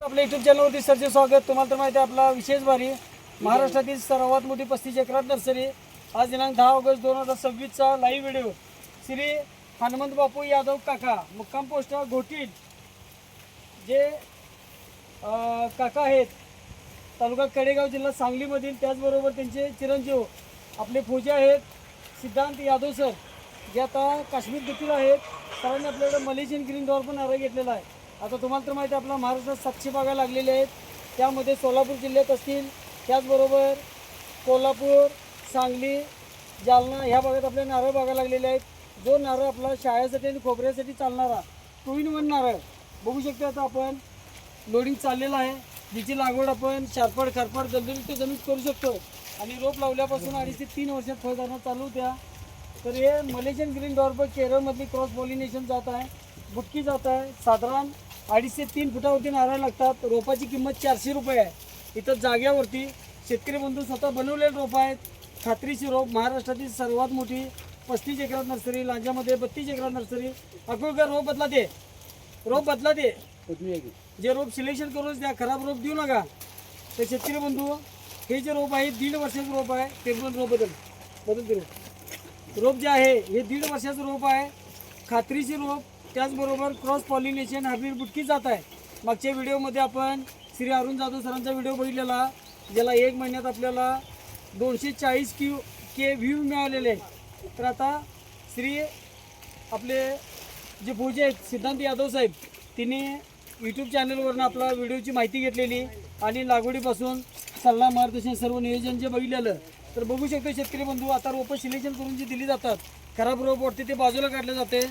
आपल्या यूट्यूब चॅनलवरती सरचे स्वागत. तुम्हाला तर माहिती आहे आपला विशेष बारी महाराष्ट्रातील सर्वात मोठी 35 एकरात नर्सरी. आज दिनांक 10 ऑगस्ट 2026चा लाईव्ह व्हिडिओ. श्री हनुमंत बापू यादव काका, मुक्काम पोस्ट घोटील, जे काका आहेत तालुका कडेगाव, जिल्हा सांगलीमधील. त्याचबरोबर त्यांचे चिरंजीव आपले फौजी आहेत सिद्धांत यादव सर, जे आता काश्मीर देखील आहेत. सरांनी आपल्याकडे मलेशियन ग्रीन डॉर पण नारळ घेतलेला आहे. आता तुम्हाला तर माहिती आहे आपला महाराष्ट्रात 700 बागा लागलेल्या आहेत. त्यामध्ये सोलापूर जिल्ह्यात असतील, त्याचबरोबर कोल्हापूर, सांगली, जालना ह्या भागात आपल्या नारळ बागा लागलेल्या आहेत. जो नारळ आपला शाळेसाठी आणि खोबऱ्यासाठी चालणारा 2 in 1 नारळ बघू शकतो. आता आपण लोडिंग चाललेलं आहे, जिची लागवड आपण शारपड खारपड दलदलीत जमीन करू शकतो. आणि रोप लावल्यापासून 2.5 ते 3 वर्षात फळधारणा चालू होत्या. तर हे मलेशियन ग्रीन डॉर्प केरळमधली क्रॉस पॉलिनेशन जात आहे, बुटकी जात आहे. साधारण 2.5 ते 3 फुटावरती नारळ लागतात. रोपाची किंमत 400 रुपये आहे. इथं जाग्यावरती शेतकरी बंधू स्वतः बनवलेले रोप आहेत. खात्रीची रोप, महाराष्ट्रातील सर्वात मोठी 35 एकरात नर्सरी, लांजामध्ये 32 एकरात नर्सरी. अकोलकर रोप बदला दे, रोप बदला दे, जे रोप सिलेक्शन करूनच द्या, खराब रोप देऊ नका. तर शेतकरी बंधू हे जे रोप आहे 1.5 वर्षाचं रोप आहे. ते पण रोप बदल रोप जे आहे हे 1.5 वर्षाचं रोप आहे. खात्रीची रोप, त्याचबरोबर क्रॉस पॉलिनेशन हायब्रिड बुटकी जात आहे. मागच्या व्हिडिओमध्ये आपण श्री अरुण जाधव सरांचा व्हिडिओ बघितलेला, ज्याला 1 महिन्यात आपल्याला 240 के व्ह्यू मिळालेले आहेत. तर आता श्री आपले जे फौजी आहेत सिद्धांत यादव साहेब, तिने यूट्यूब चॅनलवरून आपला व्हिडिओची माहिती घेतलेली आणि लागवडीपासून सल्ला मार्गदर्शन सर्व नियोजन जे बघितलेलं. तर बघू शकतो शेतकरी बंधू, आता रोपं सिलेक्शन करून जी दिली जातात, खराब रोप वाटते ते बाजूला काढले जाते.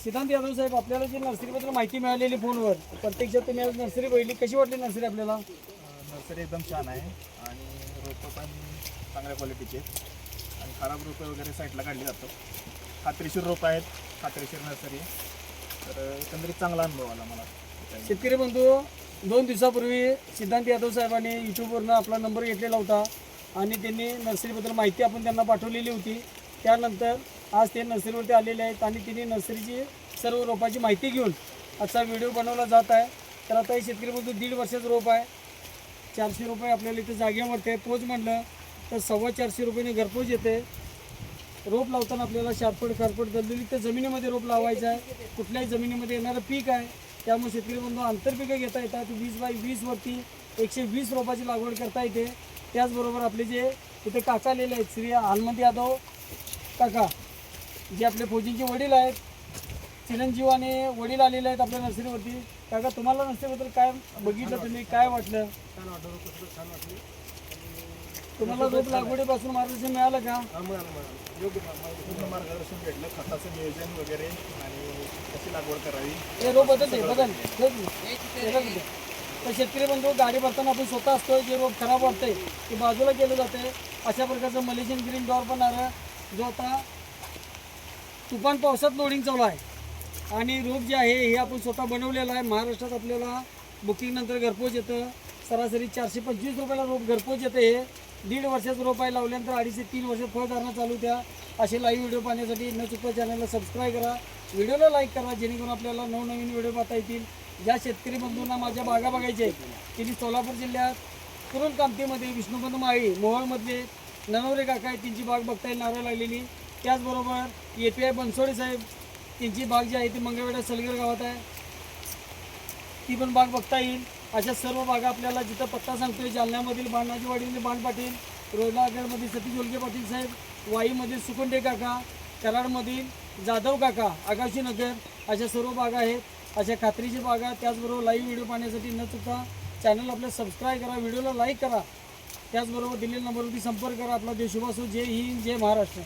सिद्धांत यादव साहेब, आपल्याला जी नर्सरीबद्दल माहिती मिळालेली फोनवर, प्रत्यक्षात तुम्ही आज नर्सरी बघितली, कशी वाटली नर्सरी आपल्याला? नर्सरी एकदम छान आहे आणि रोपं पण चांगल्या क्वालिटीचे आहेत आणि खराब रोपं वगैरे साईडला काढली जातात. खात्रीशीर रोपं आहेत, खात्रीशीर नर्सरी. तर एकंदरीत चांगला अनुभव आला मला. शेतकरी बंधू, 2 दिवसापूर्वी सिद्धांत यादव साहेबांनी यूट्यूबवरनं आपला नंबर घेतलेला होता आणि त्यांनी नर्सरीबद्दल माहिती आपण त्यांना पाठवलेली होती. त्यानंतर आज ते नर्सरीवरती आलेले आहेत आणि त्यांनी नर्सरीची सर्व रोपाची माहिती घेऊन आजचा व्हिडिओ बनवला जात आहे. तर आता हे शेतकरी बंधू 1.5 वर्षाचं रोप आहे. 400 रुपये आपल्याला इथं जागेवरती पोच म्हटलं तर 425 रुपयाने घरपोच येते. रोप लावताना आपल्याला शारपड खारपड दलदलीत तर जमिनीमध्ये रोप लावायचं आहे. कुठल्याही जमिनीमध्ये येणारं पीक आहे, त्यामुळे शेतकरी बंधू आंतरपिकं घेता येतात. 20x20 वरती 120 रोपाची लागवड करता येते. त्याचबरोबर आपले जे इथे काका आलेले आहेत श्री हनुमंत यादव काका, जे आपले फौजींचे वडील आहेत, चिरंजीव आणि वडील आलेले आहेत आपल्या नर्सरीवरती. काका, तुम्हाला नर्सरीबद्दल काय बघितलं, तुम्ही काय वाटलं? छान वाटलं. तुम्हाला रोप लागवडीपासून मार्गदर्शन मिळालं का? योग्य पूर्ण मार्गदर्शन भेटलं, खताचं नियोजन वगैरे आणि कशी लागवड करावी. हे रोप बदल तर शेतकरी बंधू, गाडी भरताना आपण स्वतः असतो, जे रोप खराब वाटतंय ते बाजूला केलं जाते. अशा प्रकारचं मलेशियन ग्रीन डॉर पण नारळ, जो आता तुफान पावसात लोडिंग चालू आहे. आणि रोप जे आहे हे आपण स्वतः बनवलेलं आहे. महाराष्ट्रात आपल्याला बुकिंगनंतर घरपोच येतं. सरासरी 425 रुपयाला रोप घरपोच येतं. हे 1.5 वर्षाचं रोप आहे. लावल्यानंतर 2.5 ते 3 वर्षात फळधारणा चालू द्या. असे लाईव्ह व्हिडिओ पाहण्यासाठी न चुकता चॅनलला सबस्क्राईब करा, व्हिडिओला लाईक करा, जेणेकरून आपल्याला नवनवीन व्हिडिओ पाहता येतील. ज्या शेतकरी बंधूंना माझ्या बागा बघायच्या आहेत, त्यांनी सोलापूर जिल्ह्यात कुरुल कामतीमध्ये विष्णुपंत माळी मोहोळमधले ननवरे काका आहेत, त्यांची बाग बघता येईल नारळ लागलेली. त्याचबरोबर API बनसोडे साहेब, त्यांची बाग जी आहे ती मंगळवेढा सलगर गावात आहे, ती पण बाग बघता येईल. अशा सर्व बागा आपल्याला जिथं पत्ता सांगतोय, जालन्यामधील बाणाजीवाडीमधील बाण पाटील, रोजलागडमधील सतीश ओलके पाटील साहेब, वाईमधील सुकुंडे काका, कराडमधील जाधव काका, आकाशी नगर, अशा सर्व बागा आहेत. अशा खात्रीची बागा. त्याचबरोबर लाईव्ह व्हिडिओ पाहण्यासाठी न चुकता चॅनल आपल्या सबस्क्राईब करा, व्हिडिओला लाईक करा. त्याचबरोबर दिलेल्या नंबरवरती संपर्क करा. आपला देश शुभ असो. जय हिंद, जय महाराष्ट्र.